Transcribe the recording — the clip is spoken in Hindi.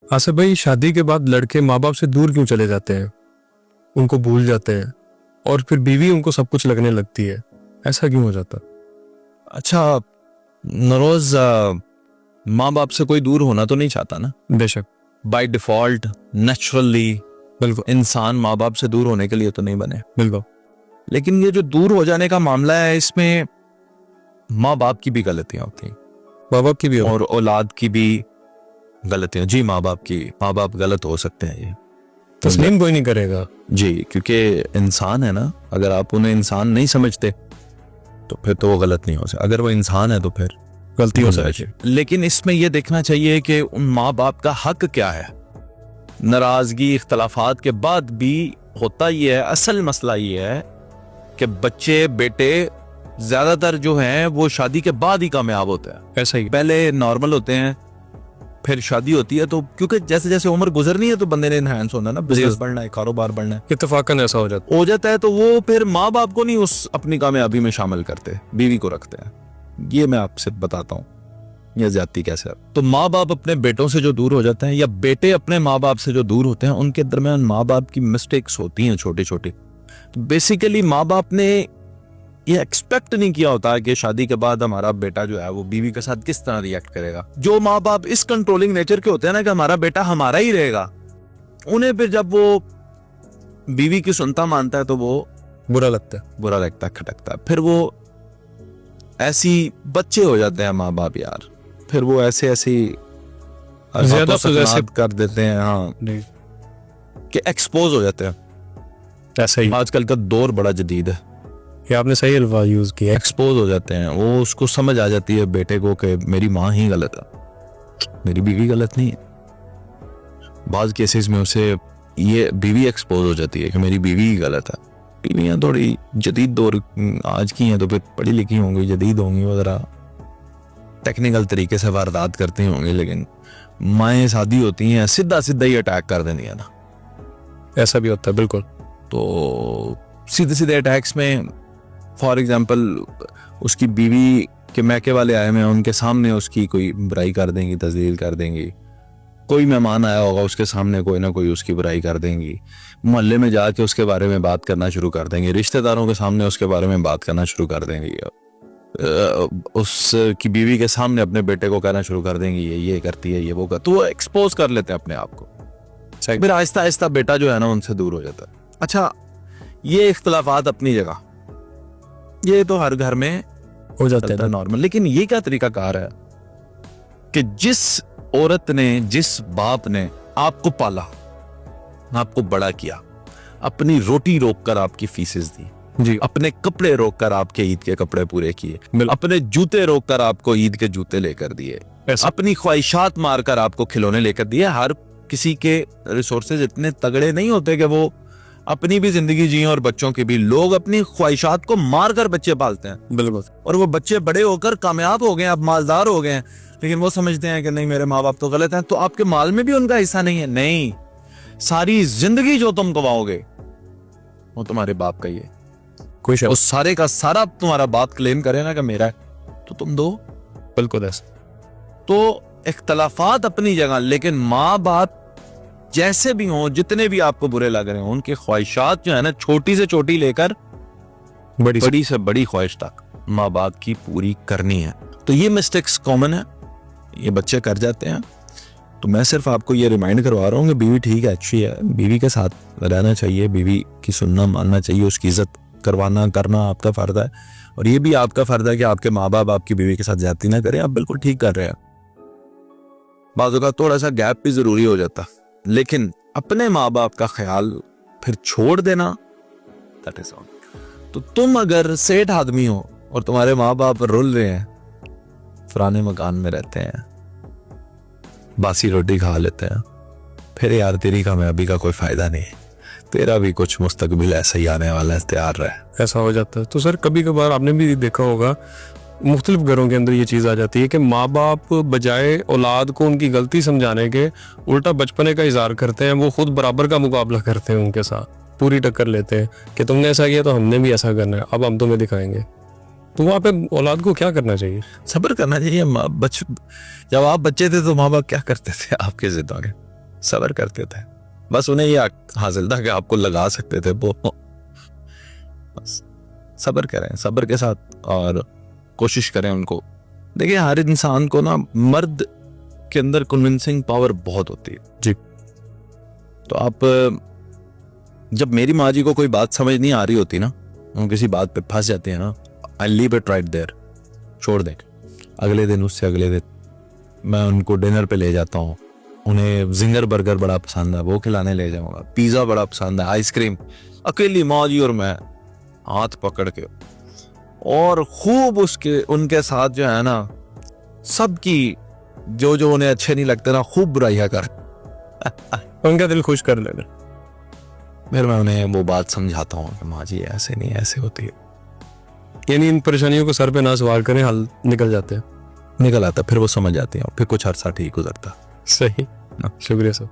आसिफ भाई, शादी के बाद लड़के माँ बाप से दूर क्यों चले जाते हैं? उनको भूल जाते हैं और फिर बीवी उनको सब कुछ लगने लगती है। ऐसा क्यों हो जाता? अच्छा नरोज, माँ बाप से कोई दूर होना तो नहीं चाहता ना। बेशक। बाय डिफॉल्ट नेचुरली बिल्कुल इंसान माँ बाप से दूर होने के लिए तो नहीं बने। बिल्कुल। लेकिन ये जो दूर हो जाने का मामला है, इसमें माँ बाप की भी गलतियां होती हैं माँ बाप की भी हो। और औलाद की भी गलतियां। जी, माँ बाप गलत हो सकते हैं ये तस्लीम कोई नहीं करेगा। जी, क्योंकि इंसान है ना। अगर आप उन्हें इंसान नहीं समझते तो फिर तो वो गलत नहीं हो सकता। अगर वो इंसान है तो फिर गलती हो सकती है। लेकिन इसमें यह देखना चाहिए कि उन माँ बाप का हक क्या है। नाराजगी इख्तलाफात के बाद भी होता ही है। असल मसला ये है कि बच्चे बेटे ज्यादातर जो हैं वो शादी के बाद ही कामयाब होते हैं। ऐसा ही। पहले नॉर्मल होते हैं, फिर शादी होती है तो क्योंकि जैसे जैसे उम्र गुजरनी है तो बंदे ने इनहैंस होना ना, बिजनेस बढ़ना है, कारोबार बढ़ना है, इत्तेफाकन ऐसा हो जाता है तो वो फिर माँ बाप को नहीं उस अपनी कामयाबी में शामिल करते, बीवी को रखते हैं। ये मैं आपसे बताता हूँ ये ज्यादती कैसे है। तो माँ बाप अपने बेटों से जो दूर हो जाते हैं या बेटे अपने माँ बाप से जो दूर होते हैं, उनके दरमियान माँ बाप की मिस्टेक्स होती हैं छोटी छोटी। तो बेसिकली माँ बाप ने ये एक्सपेक्ट नहीं किया होता कि शादी के बाद हमारा बेटा जो है वो बीवी के साथ किस तरह रिएक्ट करेगा। जो माँ बाप इस कंट्रोलिंग नेचर के होते हैं ना कि हमारा बेटा हमारा ही रहेगा, उन्हें फिर जब वो बीवी की सुनता मानता है तो वो बुरा लगता है, खटकता है। फिर वो ऐसी बच्चे हो जाते हैं माँ बाप यार, फिर वो ऐसी ज्यादा पोजेसिव कर देते हैं। हाँ, कि एक्सपोज हो जाते हैं। ऐसा ही। आजकल का दौर बड़ा जदीद है। ये आपने सही अल्फाज यूज किया। एक्सपोज हो जाते हैं, वो उसको समझ आ जाती है बेटे को कि मेरी माँ ही गलत है, मेरी बीवी गलत नहीं है। बाज केसेस में उसे ये बीवी एक्सपोज हो जाती है कि मेरी बीवी ही गलत है। बीवियाँ थोड़ी जदीद दौर आज की हैं तो फिर पढ़ी लिखी होंगी, जदीद होंगी, वो जरा टेक्निकल तरीके से वारदात करती होंगी, लेकिन माएँ शादी होती हैं सीधा सीधा ही अटैक कर देती है ना। ऐसा भी होता है बिल्कुल। तो सीधे सीधे अटैक्स में फॉर एग्जाम्पल उसकी बीवी के मैके वाले आए हैं, उनके सामने उसकी कोई बुराई कर देंगी, तजलील कर देंगी। कोई मेहमान आया होगा उसके सामने कोई ना कोई उसकी बुराई कर देंगी। मोहल्ले में जाके उसके बारे में बात करना शुरू कर देंगे, रिश्तेदारों के सामने उसके बारे में बात करना शुरू कर देंगी। उसकी बीवी के सामने अपने बेटे को कहना शुरू कर देंगी ये करती है, ये वो कर, तो वो एक्सपोज कर लेते हैं अपने आप को। फिर आहिस्ता आहिस्ता बेटा जो है ना उनसे दूर हो जाता है। अच्छा, ये इख्तलाफात अपनी जगह, ये तो हर घर में हो जाता है नॉर्मल। लेकिन ये क्या तरीका कार है कि जिस औरत ने, जिस बाप ने आपको पाला, आपको बड़ा किया, अपनी रोटी रोककर आपकी फीसेस दी जी, अपने कपड़े रोककर आपके ईद के कपड़े पूरे किए, अपने जूते रोककर आपको ईद के जूते लेकर दिए, अपनी ख्वाहिशात मारकर आपको खिलौने लेकर दिए। हर किसी के रिसोर्सेज इतने तगड़े नहीं होते कि वो अपनी भी जिंदगी जिए और बच्चों की भी। लोग अपनी ख्वाहिशात को मारकर बच्चे पालते हैं। बिल्कुल। और वो बच्चे बड़े होकर कामयाब हो गए, अब मालदार हो गए हैं, लेकिन वो समझते हैं कि नहीं मेरे माँ बाप तो गलत हैं। तो आपके माल में भी उनका हिस्सा नहीं है। नहीं, सारी जिंदगी जो तुम कमाओगे वो तुम्हारे बाप का ही है। कोई उस सारे का सारा तुम्हारा बाप क्लेम करे ना कि मेरा है, तो तुम दो। बिल्कुल ऐसा। तो इख्तलाफात अपनी जगह, लेकिन माँ बाप जैसे भी हों, जितने भी आपको बुरे लग रहे हों, उनकी ख्वाहिशात जो है ना, छोटी से छोटी लेकर बड़ी से बड़ी ख्वाहिश तक माँ बाप की पूरी करनी है। तो ये मिस्टेक्स कॉमन है, ये बच्चे कर जाते हैं। तो मैं सिर्फ आपको ये रिमाइंड करवा रहा हूँ कि बीवी ठीक है, अच्छी है, बीवी के साथ रहना चाहिए, बीवी की सुनना मानना चाहिए, उसकी इज्जत करना आपका फर्ज है। और ये भी आपका फर्ज है कि आपके माँ बाप आपकी बीवी के साथ ज्यादती ना करें। आप बिल्कुल ठीक कर रहे हैं। बाज़ों का थोड़ा सा गैप भी जरूरी हो जाता, लेकिन अपने माँ बाप का ख्याल फिर छोड़ देना, दैट इज ऑल। तो तुम अगर सेठ आदमी हो और तुम्हारे माँ बाप रुल रहे हैं, पुराने मकान में रहते हैं, बासी रोटी खा लेते हैं, फिर यार तेरी कामयाबी का कोई फायदा नहीं है। तेरा भी कुछ मुस्तकबिल ऐसा ही आने वाला है, तैयार रहे। ऐसा हो जाता है। तो सर कभी कभार आपने भी देखा होगा, मुख्तलिफ घरों के अंदर ये चीज़ आ जाती है कि माँ बाप बजाय औलाद को उनकी गलती समझाने के उल्टा बचपने का इजहार करते हैं। वो खुद बराबर का मुकाबला करते हैं उनके साथ, पूरी टक्कर लेते हैं कि तुमने ऐसा किया तो हमने भी ऐसा करना है, अब हम तुम्हें दिखाएंगे। तो वहाँ पे औलाद को क्या करना चाहिए? सब्र करना चाहिए। जब आप बच्चे थे तो माँ बाप क्या करते थे आपके जिद्दों के? सब्र करते थे, बस उन्हें ये हासिल था कि आपको लगा सकते थे वो, बस सब्र करें, सब्र के साथ और कोशिश करें उनको। देखिए हर इंसान को ना, मर्द के अंदर कन्विंसिंग पावर बहुत होती है जी। तो आप, जब मेरी माँ जी को कोई बात समझ नहीं आ रही होती ना, वो किसी बात पे फंस जाती है ना, I leave it right there, छोड़ दें। अगले दिन, उससे अगले दिन मैं उनको डिनर पे ले जाता हूँ, उन्हें जिंगर बर्गर बड़ा पसंद है, वो खिलाने ले जाऊंगा, पिज़्ज़ा बड़ा पसंद है, आइसक्रीम, अकेली माँ जी और मैं हाथ पकड़ के, और खूब उसके उनके साथ जो है ना, सबकी जो जो उन्हें अच्छे नहीं लगते ना, खूब बुराइयां कर, उनका दिल खुश कर लेना। फिर मैं उन्हें वो बात समझाता हूँ कि माँ जी ऐसे नहीं, ऐसे होती है, यानी इन परेशानियों को सर पे ना सवार करें, हल निकल जाते हैं। निकल आता, फिर वो समझ जाती हैं, फिर कुछ अरसा ठीक गुजरता। सही, शुक्रिया सर।